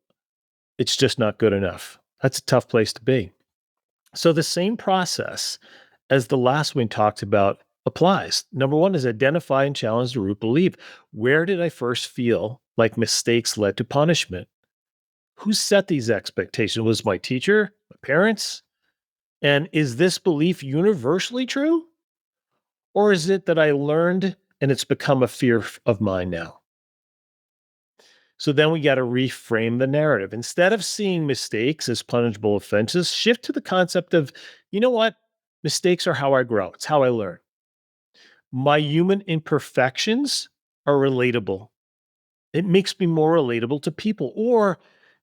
it's just not good enough. That's a tough place to be. So the same process as the last one we talked about applies. Number one is identify and challenge the root belief. Where did I first feel like mistakes led to punishment? Who set these expectations? Was my teacher, my parents? And is this belief universally true? Or is it that I learned and it's become a fear of mine now? So then we got to reframe the narrative. Instead of seeing mistakes as punishable offenses, shift to the concept of, you know what? Mistakes are how I grow. It's how I learn. My human imperfections are relatable. It makes me more relatable to people, or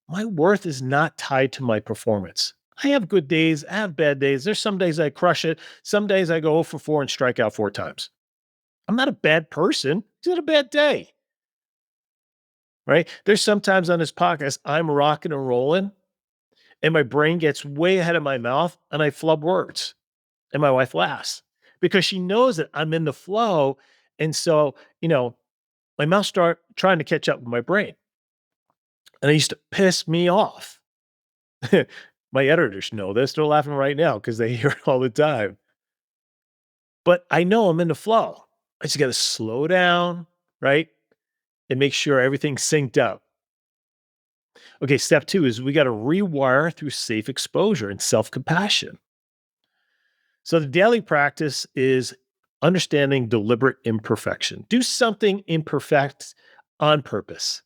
my worth is not tied to my performance. I have good days, I have bad days. There's some days I crush it. Some days I go 0 for 4 and strike out 4 times. I'm not a bad person. It's not a bad day, right? There's sometimes on this podcast, I'm rocking and rolling, and my brain gets way ahead of my mouth, and I flub words, and my wife laughs because she knows that I'm in the flow. And so, my mouth start trying to catch up with my brain. And it used to piss me off. My editors know this. They're laughing right now because they hear it all the time. But I know I'm in the flow. I just got to slow down, right? And make sure everything's synced up. Okay, step 2 is we got to rewire through safe exposure and self compassion. So the daily practice is understanding deliberate imperfection. Do something imperfect on purpose.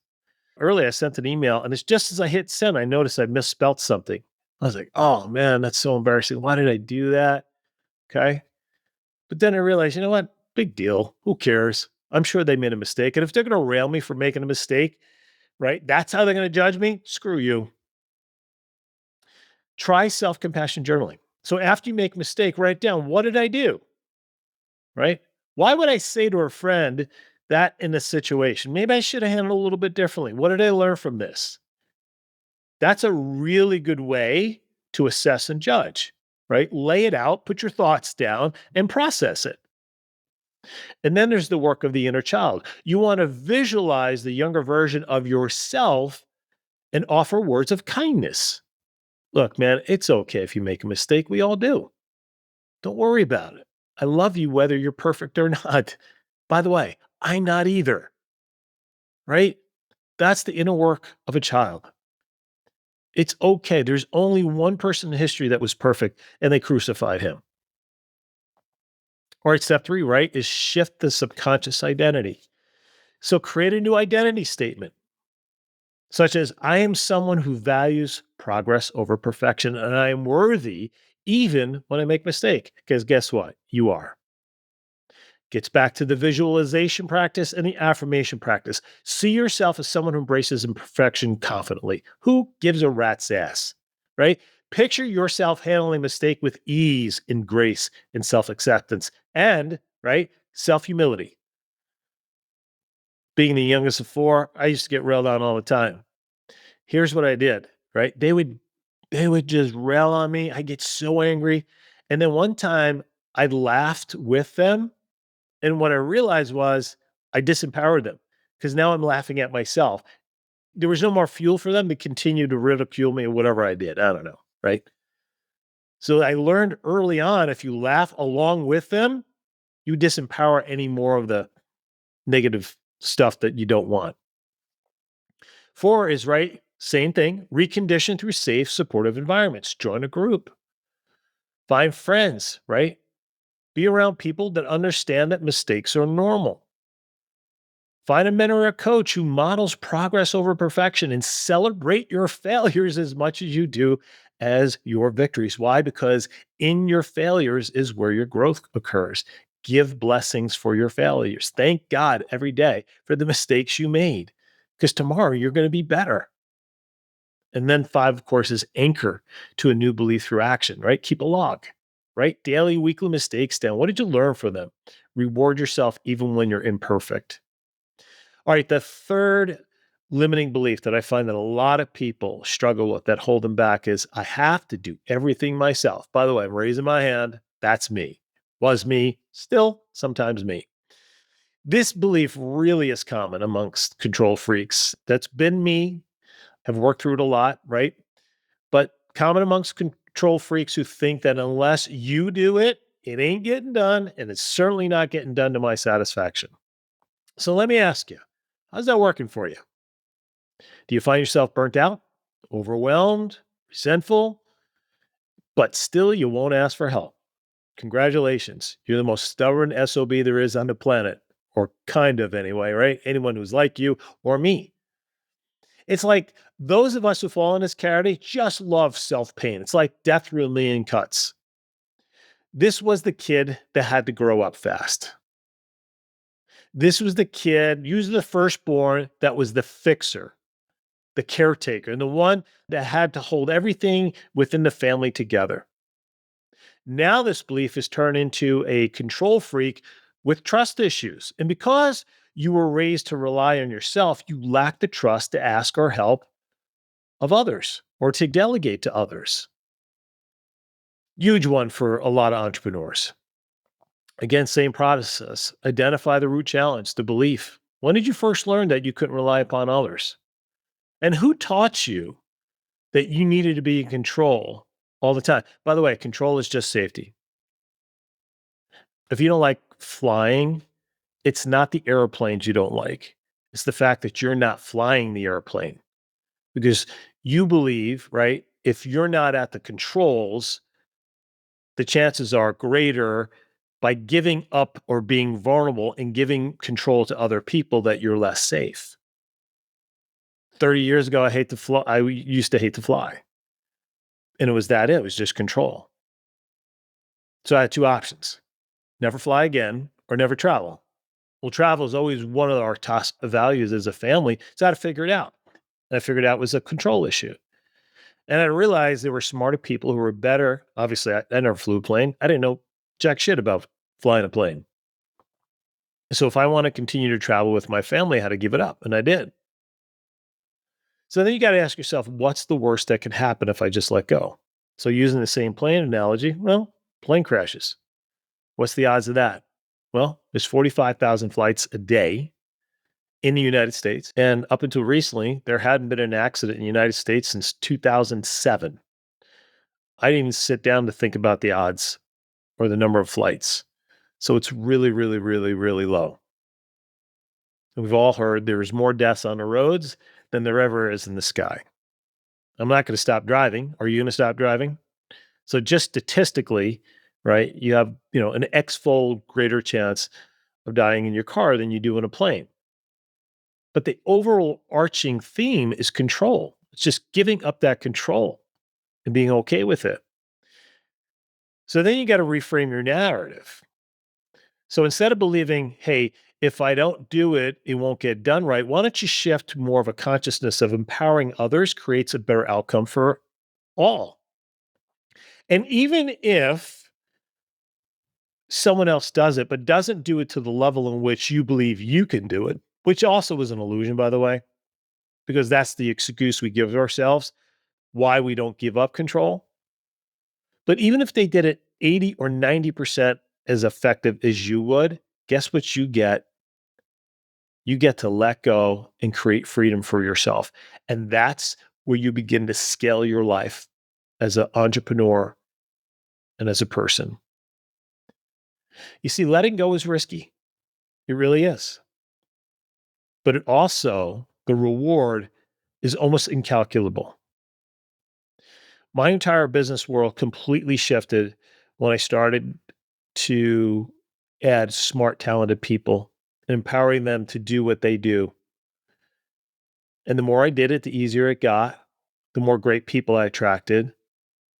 Earlier, I sent an email, and it's just as I hit send, I noticed I misspelled something. I was like, oh man, that's so embarrassing. Why did I do that? Okay. But then I realized, you know what? Big deal. Who cares? I'm sure they made a mistake. And if they're going to rail me for making a mistake, right? That's how they're going to judge me. Screw you. Try self compassion journaling. So after you make a mistake, write down, what did I do? Right? Why would I say to a friend that in a situation? Maybe I should have handled it a little bit differently. What did I learn from this? That's a really good way to assess and judge, right? Lay it out, put your thoughts down, and process it. And then there's the work of the inner child. You want to visualize the younger version of yourself and offer words of kindness. Look, man, it's okay if you make a mistake. We all do. Don't worry about it. I love you whether you're perfect or not. By the way, I'm not either, right? That's the inner work of a child. It's okay. There's only one person in history that was perfect, and they crucified him. All right, step 3, right, is shift the subconscious identity. So create a new identity statement, such as I am someone who values progress over perfection, and I am worthy even when I make mistake. Because guess what? You are. Gets back to the visualization practice and the affirmation practice. See yourself as someone who embraces imperfection confidently. Who gives a rat's ass, right? Picture yourself handling a mistake with ease and grace and self-acceptance and, right, self-humility. Being the youngest of 4, I used to get railed on all the time. Here's what I did, right? They would just rail on me. I get so angry. And then one time I laughed with them, and what I realized was I disempowered them because now I'm laughing at myself. There was no more fuel for them to continue to ridicule me or whatever I did. I don't know. Right. So I learned early on, if you laugh along with them, you disempower any more of the negative stuff that you don't want. 4 is right. Same thing. Recondition through safe, supportive environments. Join a group. Find friends, right? Be around people that understand that mistakes are normal. Find a mentor or a coach who models progress over perfection and celebrate your failures as much as you do as your victories. Why? Because in your failures is where your growth occurs. Give blessings for your failures. Thank God every day for the mistakes you made, because tomorrow you're going to be better. And then 5, of course, is anchor to a new belief through action, right? Keep a log, right? Daily, weekly mistakes down. What did you learn from them? Reward yourself even when you're imperfect. All right, the third limiting belief that I find that a lot of people struggle with that hold them back is I have to do everything myself. By the way, I'm raising my hand. That's me. Was me, still sometimes me. This belief really is common amongst control freaks. That's been me. Have worked through it a lot, right? But common amongst control freaks who think that unless you do it, it ain't getting done, and it's certainly not getting done to my satisfaction. So let me ask you, how's that working for you? Do you find yourself burnt out, overwhelmed, resentful, but still you won't ask for help? Congratulations. You're the most stubborn SOB there is on the planet, or kind of anyway, right? Anyone who's like you or me. It's like those of us who fall in this category just love self-pain. It's like death through a million cuts. This was the kid that had to grow up fast. This was the kid, usually the firstborn, that was the fixer, the caretaker, and the one that had to hold everything within the family together. Now, this belief is turned into a control freak with trust issues. And because you were raised to rely on yourself, you lack the trust to ask or help of others or to delegate to others. Huge one for a lot of entrepreneurs. Again, same process. Identify the root challenge, the belief. When did you first learn that you couldn't rely upon others? And who taught you that you needed to be in control all the time? By the way, control is just safety. If you don't like flying, it's not the airplanes you don't like. It's the fact that you're not flying the airplane because you believe, right? If you're not at the controls, the chances are greater by giving up or being vulnerable and giving control to other people that you're less safe. 30 years ago, I used to hate to fly. And it was it was just control. So I had two options: never fly again or never travel. Well, travel is always one of our top values as a family. So I had to figure it out. And I figured out it was a control issue. And I realized there were smarter people who were better. Obviously, I never flew a plane. I didn't know jack shit about flying a plane. So if I want to continue to travel with my family, I had to give it up. And I did. So then you got to ask yourself, what's the worst that can happen if I just let go? So using the same plane analogy, well, plane crashes. What's the odds of that? Well, there's 45,000 flights a day in the United States. And up until recently, there hadn't been an accident in the United States since 2007. I didn't even sit down to think about the odds or the number of flights. So it's really, really, really, really low. And we've all heard there's more deaths on the roads than there ever is in the sky. I'm not going to stop driving. Are you going to stop driving? So just statistically, right, you have, an X-fold greater chance of dying in your car than you do in a plane. But the overall arching theme is control. It's just giving up that control and being okay with it. So then you got to reframe your narrative. So instead of believing, hey, if I don't do it, it won't get done right, why don't you shift to more of a consciousness of empowering others creates a better outcome for all? And even if someone else does it, but doesn't do it to the level in which you believe you can do it, which also is an illusion, by the way, because that's the excuse we give ourselves why we don't give up control. But even if they did it 80 or 90% as effective as you would, guess what you get? You get to let go and create freedom for yourself. And that's where you begin to scale your life as an entrepreneur and as a person. You see, letting go is risky. It really is. But it also, the reward is almost incalculable. My entire business world completely shifted when I started to add smart, talented people, empowering them to do what they do. And the more I did it, the easier it got, the more great people I attracted,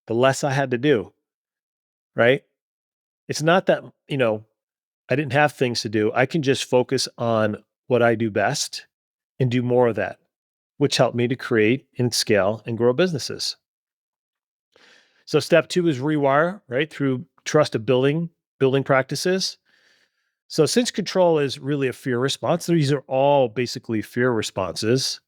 the less I had to do, right? It's not that, I didn't have things to do. I can just focus on what I do best and do more of that, which helped me to create and scale and grow businesses. So step 2 is rewire, right? Through trusted building practices. So since control is really a fear response, these are all basically fear responses,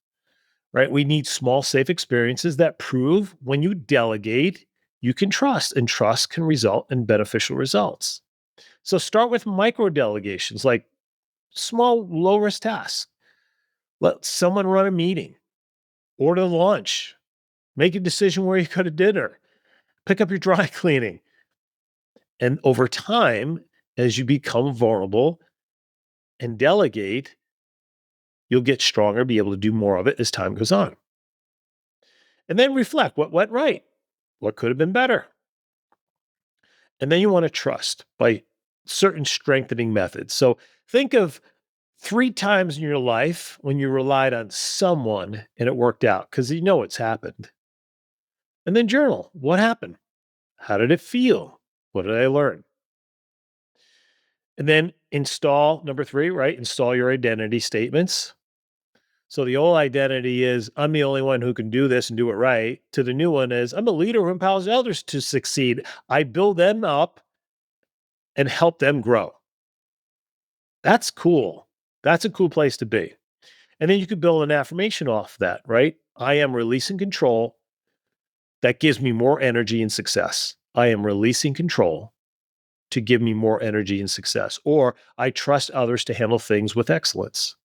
right? We need small, safe experiences that prove when you delegate, you can trust, and trust can result in beneficial results. So start with micro delegations, like small, low risk tasks. Let someone run a meeting, order lunch, make a decision where you go to dinner, pick up your dry cleaning. And over time, as you become vulnerable and delegate, you'll get stronger, be able to do more of it as time goes on. And then reflect what went right, what could have been better. And then you want to trust by certain strengthening methods. So think of 3 times in your life when you relied on someone and it worked out because you know it's happened. And then journal. What happened? How did it feel? What did I learn? And then install, number 3, right? Install your identity statements. So the old identity is, I'm the only one who can do this and do it right. To the new one is, I'm a leader who empowers others to succeed. I build them up and help them grow. That's cool. That's a cool place to be. And then you could build an affirmation off that, right? I am releasing control. That gives me more energy and success. I am releasing control to give me more energy and success. Or I trust others to handle things with excellence.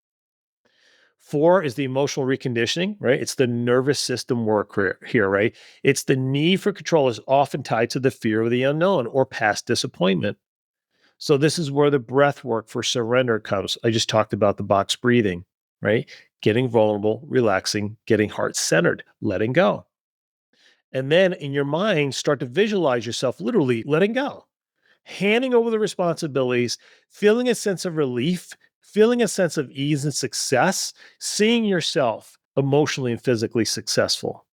4 is the emotional reconditioning, right? It's the nervous system work here, right? It's the need for control is often tied to the fear of the unknown or past disappointment. So this is where the breath work for surrender comes. I just talked about the box breathing, right? Getting vulnerable, relaxing, getting heart centered, letting go. And then in your mind, start to visualize yourself literally letting go, handing over the responsibilities, feeling a sense of relief, feeling a sense of ease and success, seeing yourself emotionally and physically successful.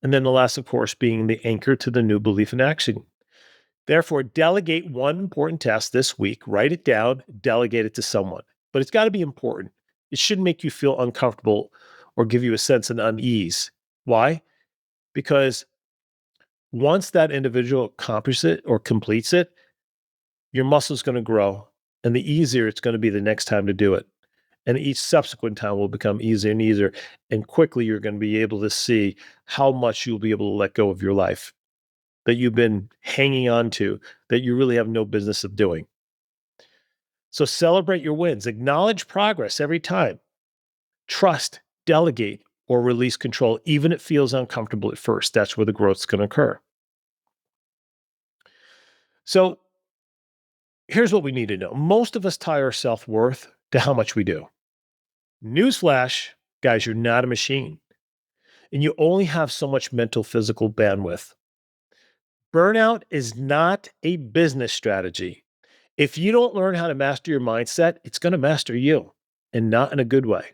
And then the last, of course, being the anchor to the new belief in action. Therefore, delegate one important task this week, write it down, delegate it to someone. But it's got to be important. It shouldn't make you feel uncomfortable or give you a sense of unease. Why? Because once that individual accomplishes it or completes it, your muscle's going to grow. And the easier it's going to be the next time to do it. And each subsequent time will become easier and easier. And quickly, you're going to be able to see how much you'll be able to let go of your life that you've been hanging on to that you really have no business of doing. So celebrate your wins, acknowledge progress every time, trust, delegate, or release control, even if it feels uncomfortable at first. That's where the growth's going to occur. So here's what we need to know. Most of us tie our self-worth to how much we do. Newsflash, guys, you're not a machine. And you only have so much mental, physical bandwidth. Burnout is not a business strategy. If you don't learn how to master your mindset, it's going to master you, and not in a good way.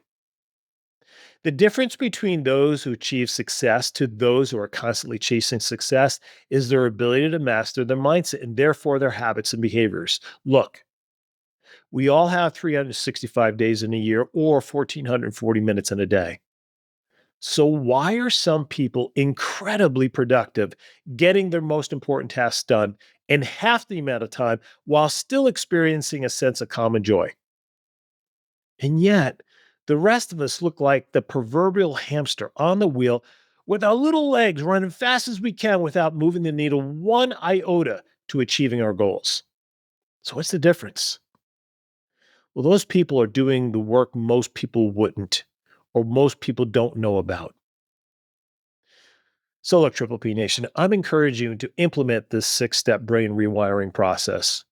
The difference between those who achieve success to those who are constantly chasing success is their ability to master their mindset and therefore their habits and behaviors. Look, we all have 365 days in a year or 1,440 minutes in a day. So why are some people incredibly productive, getting their most important tasks done in half the amount of time while still experiencing a sense of calm and joy? And yet, the rest of us look like the proverbial hamster on the wheel with our little legs running fast as we can without moving the needle one iota to achieving our goals. So what's the difference? Well, those people are doing the work most people wouldn't, or most people don't know about. So look, Triple P Nation, I'm encouraging you to implement this 6-step brain rewiring process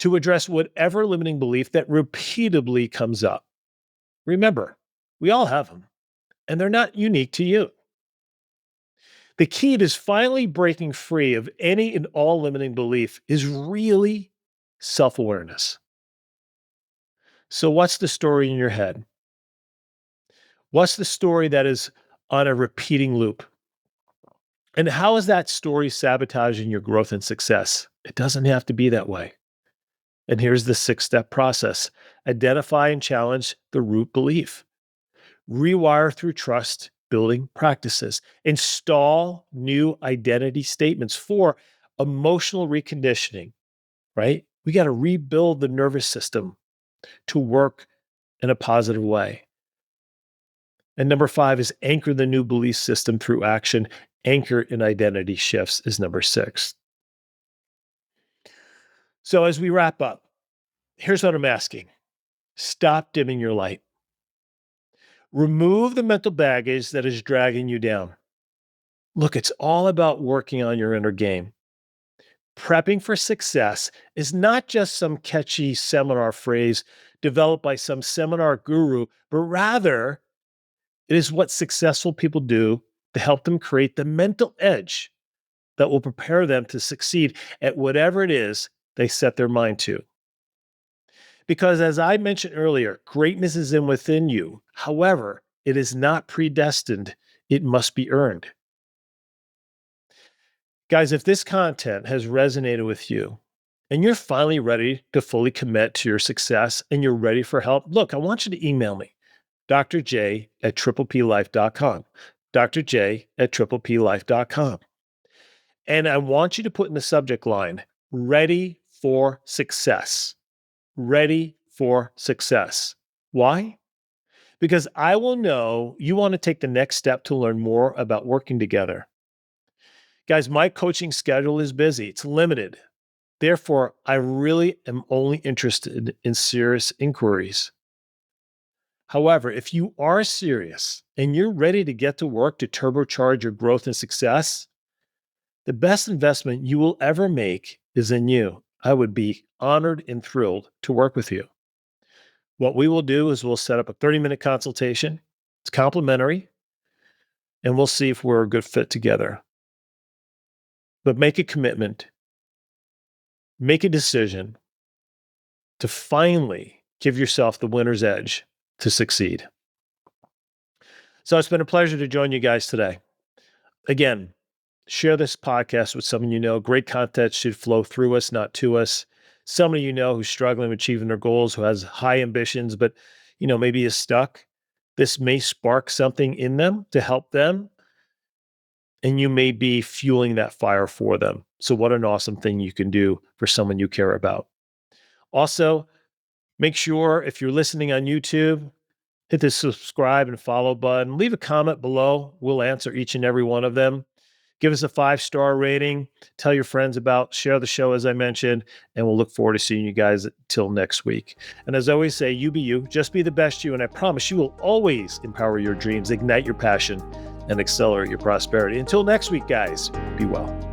to address whatever limiting belief that repeatedly comes up. Remember, we all have them, and they're not unique to you. The key to finally breaking free of any and all limiting belief is really self-awareness. So what's the story in your head? What's the story that is on a repeating loop? And how is that story sabotaging your growth and success? It doesn't have to be that way. And here's the 6-step process. Identify and challenge the root belief. Rewire through trust building practices. Install new identity statements for emotional reconditioning, right? We got to rebuild the nervous system to work in a positive way. And number 5 is anchor the new belief system through action. Anchor in identity shifts is number 6. So as we wrap up, here's what I'm asking. Stop dimming your light. Remove the mental baggage that is dragging you down. Look, it's all about working on your inner game. Prepping for success is not just some catchy seminar phrase developed by some seminar guru, but rather it is what successful people do to help them create the mental edge that will prepare them to succeed at whatever it is they set their mind to. Because as I mentioned earlier, greatness is within you. However, it is not predestined. It must be earned. Guys, if this content has resonated with you, and you're finally ready to fully commit to your success and you're ready for help, look, I want you to email me, drj@triplelife.com, drj@triplelife.com. And I want you to put in the subject line, ready for success. Ready for success. Why? Because I will know you want to take the next step to learn more about working together. Guys, my coaching schedule is busy. It's limited. Therefore, I really am only interested in serious inquiries. However, if you are serious and you're ready to get to work to turbocharge your growth and success, the best investment you will ever make is in you. I would be honored and thrilled to work with you. What we will do is we'll set up a 30-minute consultation. It's complimentary, and we'll see if we're a good fit together. But make a commitment, make a decision to finally give yourself the winner's edge to succeed. So it's been a pleasure to join you guys today. Again, share this podcast with someone you know. Great content should flow through us, not to us. Someone you know who's struggling with achieving their goals, who has high ambitions, but maybe is stuck. This may spark something in them to help them, and you may be fueling that fire for them. So what an awesome thing you can do for someone you care about. Also, make sure if you're listening on YouTube, hit the subscribe and follow button. Leave a comment below. We'll answer each and every one of them. Give us a 5-star rating. Tell your friends share the show, as I mentioned, and we'll look forward to seeing you guys till next week. And as I always say, you be you, just be the best you, and I promise you will always empower your dreams, ignite your passion, and accelerate your prosperity. Until next week, guys, be well.